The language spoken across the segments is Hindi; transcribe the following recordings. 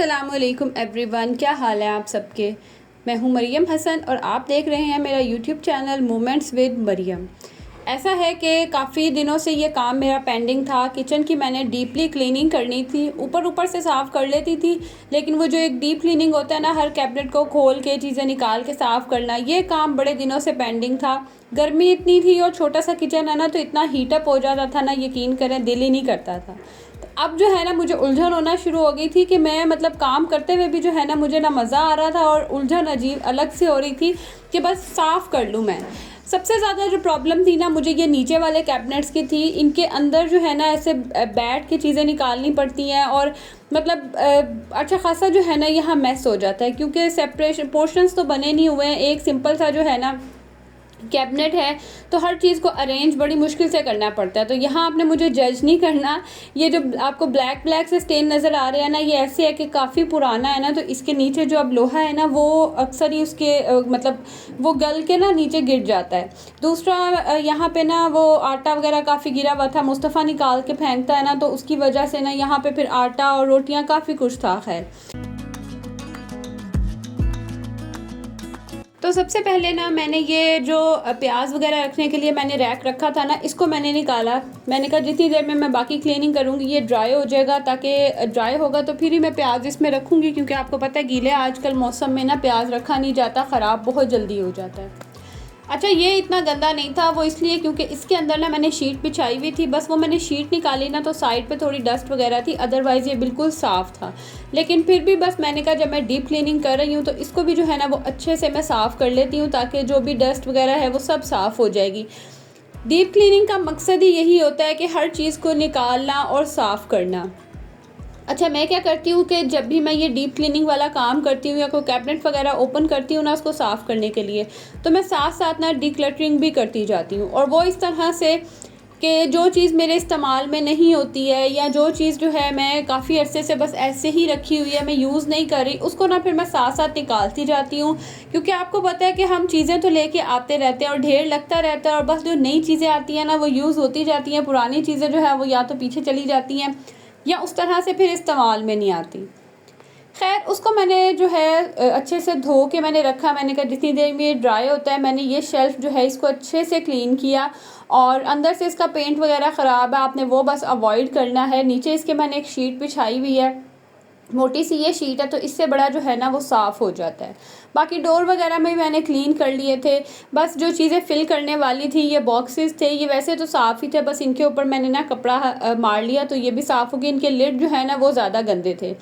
अस्सलामुअलैकुम एवरीवन, क्या हाल है आप सबके। मैं हूं मरियम हसन और आप देख रहे हैं मेरा YouTube channel Moments with Mariam. ऐसा है कि काफ़ी दिनों से ये काम मेरा पेंडिंग था। किचन की मैंने डीपली क्लीनिंग करनी थी, ऊपर ऊपर से साफ़ कर लेती थी, लेकिन वो जो एक डीप क्लीनिंग होता है ना, हर कैबिनेट को खोल के चीज़ें निकाल के साफ़ करना, ये काम बड़े दिनों से पेंडिंग था। गर्मी इतनी थी और छोटा सा किचन है ना, तो इतना हीटअप हो जाता था ना, यकीन करें दिल ही नहीं करता था। अब जो है ना, मुझे उलझन होना शुरू हो गई थी कि मैं मतलब काम करते हुए भी जो है ना, मुझे ना मज़ा आ रहा था और उलझन अजीब अलग से हो रही थी कि बस साफ़ कर लूँ मैं। सबसे ज़्यादा जो प्रॉब्लम थी ना, मुझे ये नीचे वाले कैबिनेट्स की थी। इनके अंदर जो है ना, ऐसे बैठ के चीज़ें निकालनी पड़ती हैं और मतलब अच्छा खासा जो है ना यहाँ मेस हो जाता है, क्योंकि सेपरेशन पोर्शंस तो बने नहीं हुए हैं। एक सिंपल सा जो है ना कैबिनेट है, तो हर चीज़ को अरेंज बड़ी मुश्किल से करना पड़ता है। तो यहाँ आपने मुझे जज नहीं करना। ये जो आपको ब्लैक ब्लैक से स्टेन नज़र आ रहे हैं ना, ये ऐसे है कि काफ़ी पुराना है ना, तो इसके नीचे जो अब लोहा है ना, वो अक्सर ही उसके मतलब वो गल के ना नीचे गिर जाता है। दूसरा यहाँ पे ना वो आटा वगैरह काफ़ी गिरा हुआ था, मुस्तफ़ा निकाल के फेंकता है ना, तो उसकी वजह से ना यहाँ पे फिर आटा और रोटियाँ काफ़ी कुछ था। खैर, तो सबसे पहले ना मैंने ये जो प्याज वगैरह रखने के लिए मैंने रैक रखा था ना, इसको मैंने निकाला। मैंने कहा जितनी देर में मैं बाकी क्लीनिंग करूँगी ये ड्राई हो जाएगा, ताकि ड्राई होगा तो फिर ही मैं प्याज इसमें रखूँगी, क्योंकि आपको पता है गीले आजकल मौसम में ना प्याज रखा नहीं जाता, ख़राब बहुत जल्दी हो जाता है। अच्छा, ये इतना गंदा नहीं था, वो इसलिए क्योंकि इसके अंदर ना मैंने शीट बिछाई हुई थी। बस वो मैंने शीट निकाली ना, तो साइड पे थोड़ी डस्ट वगैरह थी, अदरवाइज़ ये बिल्कुल साफ़ था। लेकिन फिर भी बस मैंने कहा जब मैं डीप क्लीनिंग कर रही हूँ तो इसको भी जो है ना वो अच्छे से मैं साफ़ कर लेती हूँ, ताकि जो भी डस्ट वगैरह है वो सब साफ़ हो जाएगी। डीप क्लीनिंग का मकसद ही यही होता है कि हर चीज़ को निकालना और साफ़ करना। अच्छा, मैं क्या करती हूँ कि जब भी मैं ये डीप क्लीनिंग वाला काम करती हूँ या कोई कैबिनेट वगैरह ओपन करती हूँ ना, उसको साफ़ करने के लिए, तो मैं साथ साथ ना डिक्लटरिंग भी करती जाती हूँ। और वो इस तरह से कि जो चीज़ मेरे इस्तेमाल में नहीं होती है, या जो चीज़ जो है मैं काफ़ी अरसे से बस ऐसे ही रखी हुई है, मैं यूज़ नहीं कर रही, उसको ना फिर मैं साथ साथ निकालती जाती हूँ। क्योंकि आपको पता है कि हम चीज़ें तो लेके आते रहते हैं और ढेर लगता रहता है, और बस जो नई चीज़ें आती हैं ना वो यूज़ होती जाती हैं, पुरानी चीज़ें जो है वो या तो पीछे चली जाती हैं या उस तरह से फिर इस्तेमाल में नहीं आती। खैर, उसको मैंने जो है अच्छे से धो के मैंने रखा। मैंने कहा जितनी देर में ये ड्राई होता है, मैंने ये शेल्फ़ जो है इसको अच्छे से क्लीन किया, और अंदर से इसका पेंट वगैरह ख़राब है, आपने वो बस अवॉइड करना है। नीचे इसके मैंने एक शीट बिछाई हुई है, मोटी सी ये शीट है, तो इससे बड़ा जो है ना वो साफ़ हो जाता है। बाकी डोर वगैरह में मैंने क्लीन कर लिए थे। बस जो चीज़ें फ़िल करने वाली थी, ये बॉक्सेस थे, ये वैसे तो साफ़ ही थे, बस इनके ऊपर मैंने ना कपड़ा मार लिया, तो ये भी साफ़ हो गए। इनके लिड जो है ना वो ज़्यादा गंदे थे।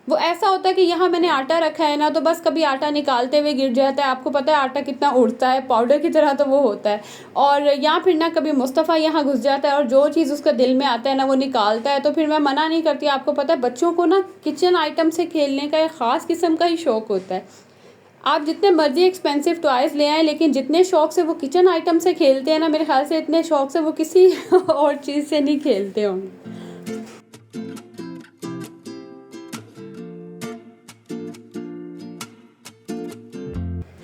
वो ऐसा होता है कि यहाँ मैंने आटा रखा है ना, तो बस कभी आटा निकालते हुए गिर जाता है। आपको पता है आटा कितना उड़ता है, पाउडर की तरह तो वो होता है। और या फिर ना कभी मुस्तफ़ा यहाँ घुस जाता है और जो चीज़ उसका दिल में आता है ना वो निकालता है, तो फिर मैं मना नहीं करती। आपको पता है बच्चों को ना किचन आइटम से खेलने का एक ख़ास किस्म का ही शौक़ होता है। आप जितने मर्ज़ी एक्सपेंसिव टॉयज़ ले आएँ, लेकिन जितने शौक़ से वो किचन आइटम से खेलते हैं ना, मेरे ख़्याल से इतने शौक़ से वो किसी और चीज़ से नहीं खेलते होंगे।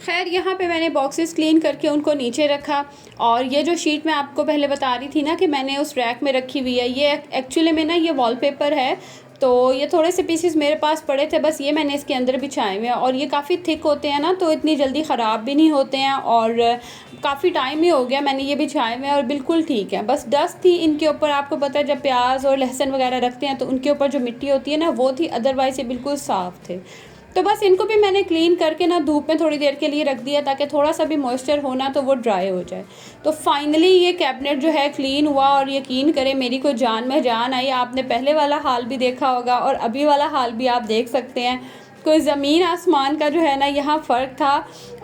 खैर, यहाँ पे मैंने बॉक्सेस क्लीन करके उनको नीचे रखा, और ये जो शीट मैं आपको पहले बता रही थी ना कि मैंने उस रैक में रखी हुई है, ये एक्चुअली में ना ये वॉलपेपर है। तो ये थोड़े से पीसेस मेरे पास पड़े थे, बस ये मैंने इसके अंदर बिछाए हुए हैं, और ये काफ़ी थिक होते हैं ना, तो इतनी जल्दी ख़राब भी नहीं होते हैं, और काफ़ी टाइम ही हो गया मैंने ये बिछाए हुए हैं और बिल्कुल ठीक है। बस डस्ट थी इनके ऊपर, आपको पता है जब प्याज और लहसुन वगैरह रखते हैं तो उनके ऊपर जो मिट्टी होती है ना वो थी, अदरवाइज़ ये बिल्कुल साफ़ थे। तो बस इनको भी मैंने क्लीन करके ना धूप में थोड़ी देर के लिए रख दिया, ताकि थोड़ा सा भी मॉइस्चर होना तो वो ड्राई हो जाए। तो फाइनली ये कैबिनेट जो है क्लीन हुआ, और यकीन करें मेरी कोई जान में जान आई। आपने पहले वाला हाल भी देखा होगा और अभी वाला हाल भी आप देख सकते हैं, कोई ज़मीन आसमान का जो है ना यहाँ फ़र्क था।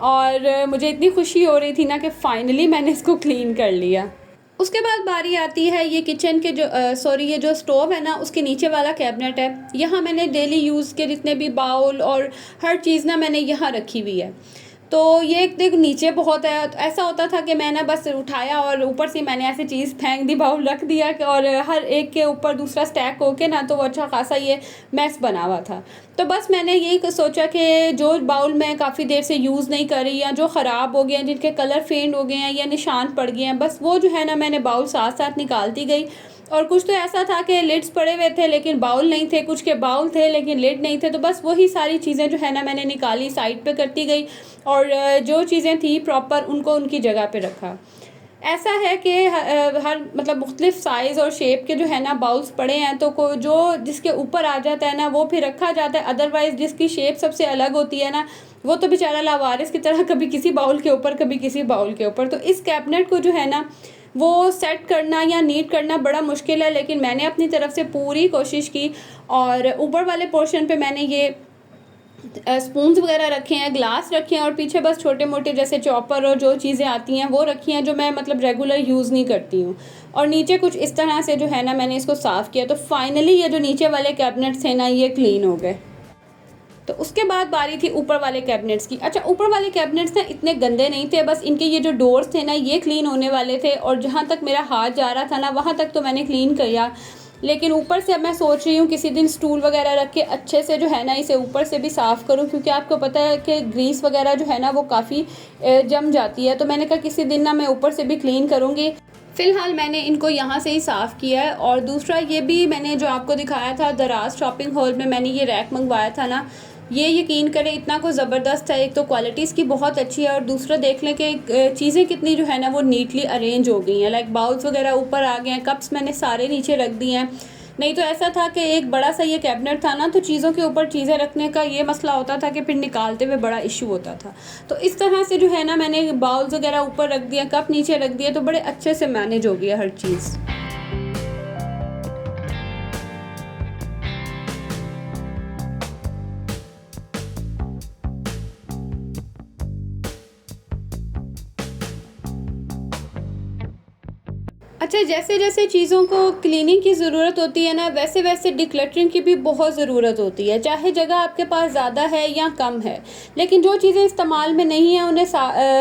और मुझे इतनी खुशी हो रही थी ना कि फ़ाइनली मैंने इसको क्लीन कर लिया। उसके बाद बारी आती है ये किचन के जो ये जो स्टोव है ना, उसके नीचे वाला कैबिनेट है। यहाँ मैंने डेली यूज़ के जितने भी बाउल और हर चीज़ ना मैंने यहाँ रखी हुई है। तो ये एक देख नीचे बहुत है, तो ऐसा होता था कि मैं ना बस उठाया और ऊपर से मैंने ऐसी चीज़ फेंक दी, बाउल रख दिया, और हर एक के ऊपर दूसरा स्टैक होके ना, तो वो अच्छा खासा ये मैस बना हुआ था। तो बस मैंने यही सोचा कि जो बाउल मैं काफ़ी देर से यूज़ नहीं कर रही, या जो ख़राब हो गए हैं, जिनके कलर फेंट हो गए हैं या निशान पड़ गए हैं, बस वो जो है ना मैंने बाउल साथ साथ निकालती गई। और कुछ तो ऐसा था कि लिड्स पड़े हुए थे लेकिन बाउल नहीं थे, कुछ के बाउल थे लेकिन लिड नहीं थे। तो बस वही सारी चीज़ें जो है ना मैंने निकाली, साइड पे करती गई और जो चीज़ें थी प्रॉपर उनको उनकी जगह पे रखा। ऐसा है कि हर मतलब मुख्तलिफ साइज़ और शेप के जो है ना बाउल्स पड़े हैं, तो को जो जिसके ऊपर आ जाता है ना वो फिर रखा जाता है। अदरवाइज़ जिसकी शेप सबसे अलग होती है ना, वो तो बेचारा लावारिस की तरह कभी किसी बाउल के ऊपर, कभी किसी बाउल के ऊपर। तो इस कैबिनेट को जो है ना वो सेट करना या नीट करना बड़ा मुश्किल है, लेकिन मैंने अपनी तरफ से पूरी कोशिश की। और ऊपर वाले पोर्शन पे मैंने ये स्पून्स वगैरह रखे हैं, ग्लास रखे हैं और पीछे बस छोटे मोटे जैसे चॉपर और जो चीज़ें आती हैं वो रखी हैं, जो मैं मतलब रेगुलर यूज़ नहीं करती हूँ। और नीचे कुछ इस तरह से जो है ना मैंने इसको साफ़ किया। तो फाइनली ये जो नीचे वाले कैबिनेट्स थे ना ये क्लीन हो गए। तो उसके बाद बारी थी ऊपर वाले कैबिनेट्स की। अच्छा, ऊपर वाले कैबिनेट्स ना इतने गंदे नहीं थे, बस इनके ये जो डोर्स थे ना ये क्लीन होने वाले थे और जहाँ तक मेरा हाथ जा रहा था ना वहाँ तक तो मैंने क्लीन किया। लेकिन ऊपर से अब मैं सोच रही हूँ किसी दिन स्टूल वगैरह रख के अच्छे से जो है ना इसे ऊपर से भी साफ़ करूँ, क्योंकि आपको पता है कि ग्रीस वगैरह जो है ना वो काफ़ी जम जाती है। तो मैंने कहा किसी दिन ना मैं ऊपर से भी क्लीन करूँगी। फ़िलहाल मैंने इनको यहाँ से ही साफ़ किया है। और दूसरा ये भी मैंने जो आपको दिखाया था दराज शॉपिंग हॉल में, मैंने ये रैक मंगवाया था ना, ये यकीन करें इतना को ज़बरदस्त है। एक तो क्वालिटी इसकी बहुत अच्छी है और दूसरा देख लें कि चीज़ें कितनी जो है ना वो नीटली अरेंज हो गई हैं। लाइक बाउल्स वगैरह ऊपर आ गए हैं, कप्स मैंने सारे नीचे रख दिए हैं। नहीं तो ऐसा था कि एक बड़ा सा ये कैबिनेट था ना, तो चीज़ों के ऊपर चीज़ें रखने का ये मसला होता था कि फिर निकालते हुए बड़ा इशू होता था। तो इस तरह से जो है ना मैंने बाउल्स वगैरह ऊपर रख दिया, कप नीचे रख दिए, तो बड़े अच्छे से मैनेज हो गया हर चीज़। अच्छा, जैसे-जैसे चीज़ों को क्लीनिंग की ज़रूरत होती है ना, वैसे-वैसे डिक्लटरिंग की भी बहुत ज़रूरत होती है। चाहे जगह आपके पास ज़्यादा है या कम है, लेकिन जो चीज़ें इस्तेमाल में नहीं हैं उन्हें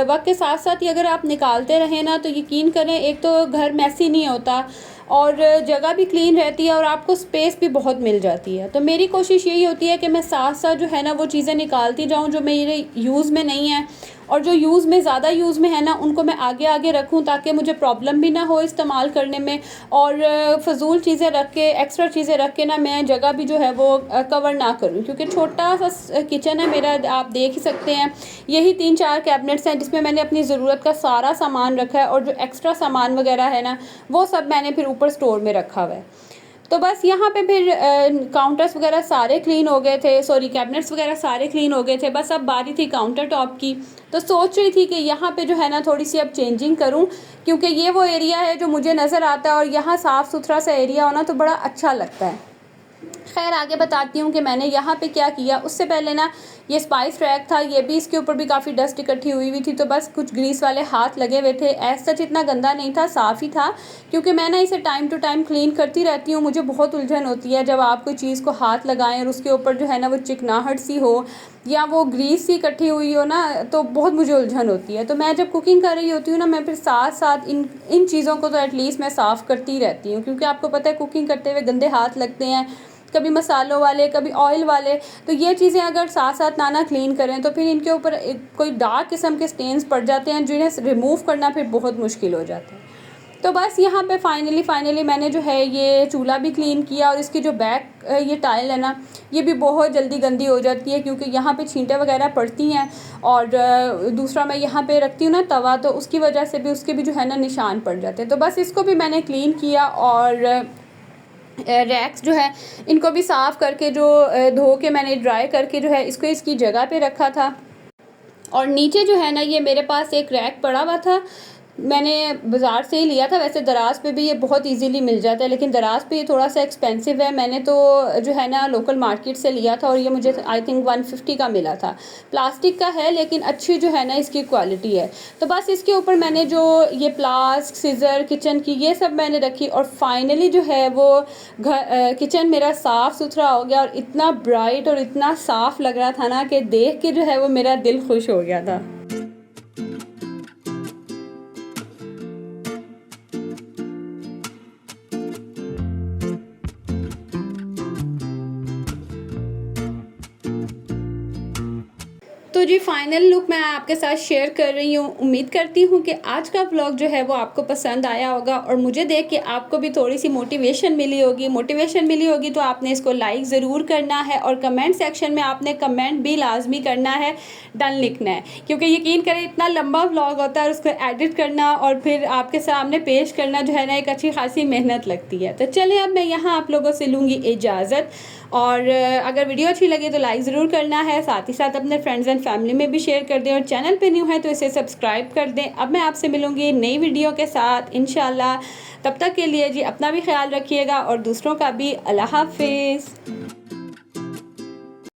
वक़्त के साथ-साथ ही अगर आप निकालते रहें ना, तो यकीन करें एक तो घर मैसी नहीं होता और जगह भी क्लीन रहती है और आपको स्पेस भी बहुत मिल जाती है। तो मेरी कोशिश यही होती है कि मैं साथ-साथ जो है ना वो चीज़ें निकालती जाऊँ जो मेरे यूज़ में नहीं है, और जो यूज़ में ज़्यादा यूज़ में है ना उनको मैं आगे-आगे रखूँ, ताकि मुझे प्रॉब्लम भी ना हो इस्तेमाल करने में। और फ़िज़ूल चीज़ें रख के, एक्स्ट्रा चीज़ें रख के ना मैं जगह भी जो है वो कवर ना करूँ, क्योंकि छोटा-सा किचन है मेरा, आप देख ही सकते हैं। यही 3-4 कैबिनेट्स हैं जिसमें मैंने अपनी ज़रूरत का सारा सामान रखा है और जो एक्स्ट्रा सामान वगैरह है ना वो सब मैंने फिर ऊपर स्टोर में रखा हुआ है। तो बस यहाँ पे फिर काउंटर्स वगैरह सारे क्लीन हो गए थे, सॉरी कैबिनेट्स वगैरह सारे क्लीन हो गए थे। बस अब बारी थी काउंटर टॉप की। तो सोच रही थी कि यहाँ पे जो है ना थोड़ी सी अब चेंजिंग करूँ, क्योंकि ये वो एरिया है जो मुझे नज़र आता है और यहाँ साफ़ सुथरा सा एरिया होना तो बड़ा अच्छा लगता है। खैर आगे बताती हूँ कि मैंने यहाँ पे क्या किया। उससे पहले ना ये स्पाइस रैक था, ये भी, इसके ऊपर भी काफ़ी डस्ट इकट्ठी हुई हुई थी, तो बस कुछ ग्रीस वाले हाथ लगे हुए थे। ऐसा सच इतना गंदा नहीं था, साफ़ ही था, क्योंकि मैं ना इसे टाइम टू टाइम क्लीन करती रहती हूँ। मुझे बहुत उलझन होती है जब आप कोई चीज़ को हाथ लगाएं और उसके ऊपर जो है ना वो चिकनाहट सी हो या वो ग्रीस सी इकट्ठी हुई हो ना, तो बहुत मुझे उलझन होती है। तो मैं जब कुकिंग कर रही होती हूँ ना, मैं फिर साथ साथ इन चीज़ों को तो एटलीस्ट मैं साफ़ करती रहती हूँ, क्योंकि आपको पता है कुकिंग करते हुए गंदे हाथ लगते हैं, कभी मसालों वाले, कभी ऑयल वाले। तो ये चीज़ें अगर साथ साथ ना क्लीन करें तो फिर इनके ऊपर कोई डार्क किस्म के स्टेन्स पड़ जाते हैं, जिन्हें रिमूव करना फिर बहुत मुश्किल हो जाता है। तो बस यहाँ पे फाइनली मैंने जो है ये चूल्हा भी क्लीन किया। और इसकी जो बैक ये टाइल है ना, ये भी बहुत जल्दी गंदी हो जाती है, क्योंकि यहाँ पे छींटे वगैरह पड़ती हैं। और दूसरा मैं यहाँ पे रखती हूँ ना तवा, तो उसकी वजह से भी उसके भी जो है ना निशान पड़ जाते हैं। तो बस इसको भी मैंने क्लीन किया और रैक्स जो है इनको भी साफ़ करके जो धो के मैंने ड्राई करके जो है इसको इसकी जगह पे रखा था। और नीचे जो है ना ये मेरे पास एक रैक पड़ा हुआ था, मैंने बाज़ार से ही लिया था। वैसे दराज पे भी ये बहुत इजीली मिल जाता है, लेकिन दराज पे ये थोड़ा सा एक्सपेंसिव है। मैंने तो जो है ना लोकल मार्केट से लिया था और ये मुझे आई थिंक 150 का मिला था। प्लास्टिक का है लेकिन अच्छी जो है ना इसकी क्वालिटी है। तो बस इसके ऊपर मैंने जो ये प्लास्ट, सीज़र, किचन की ये सब मैंने रखी और फाइनली जो है वो किचन मेरा साफ़ सुथरा हो गया और इतना ब्राइट और इतना साफ़ लग रहा था ना कि देख के जो है वो मेरा दिल खुश हो गया था। तो जी फाइनल लुक मैं आपके साथ शेयर कर रही हूँ। उम्मीद करती हूँ कि आज का व्लॉग जो है वो आपको पसंद आया होगा और मुझे देख के आपको भी थोड़ी सी मोटिवेशन मिली होगी तो आपने इसको लाइक ज़रूर करना है और कमेंट सेक्शन में आपने कमेंट भी लाजमी करना है, डन लिखना है, क्योंकि यकीन करें इतना लंबा व्लॉग होता है और उसको एडिट करना और फिर आपके सामने पेश करना जो है ना एक अच्छी खासी मेहनत लगती है। तो चलें अब मैं यहाँ आप लोगों से लूँगी इजाज़त, और अगर वीडियो अच्छी लगे तो लाइक ज़रूर करना है, साथ ही साथ अपने फ्रेंड्स एंड फैमिली में भी शेयर कर दें और चैनल पे न्यू है तो इसे सब्सक्राइब कर दें। अब मैं आपसे मिलूँगी नई वीडियो के साथ इंशाल्लाह। तब तक के लिए जी अपना भी ख्याल रखिएगा और दूसरों का भी। अल्लाह हाफिज़।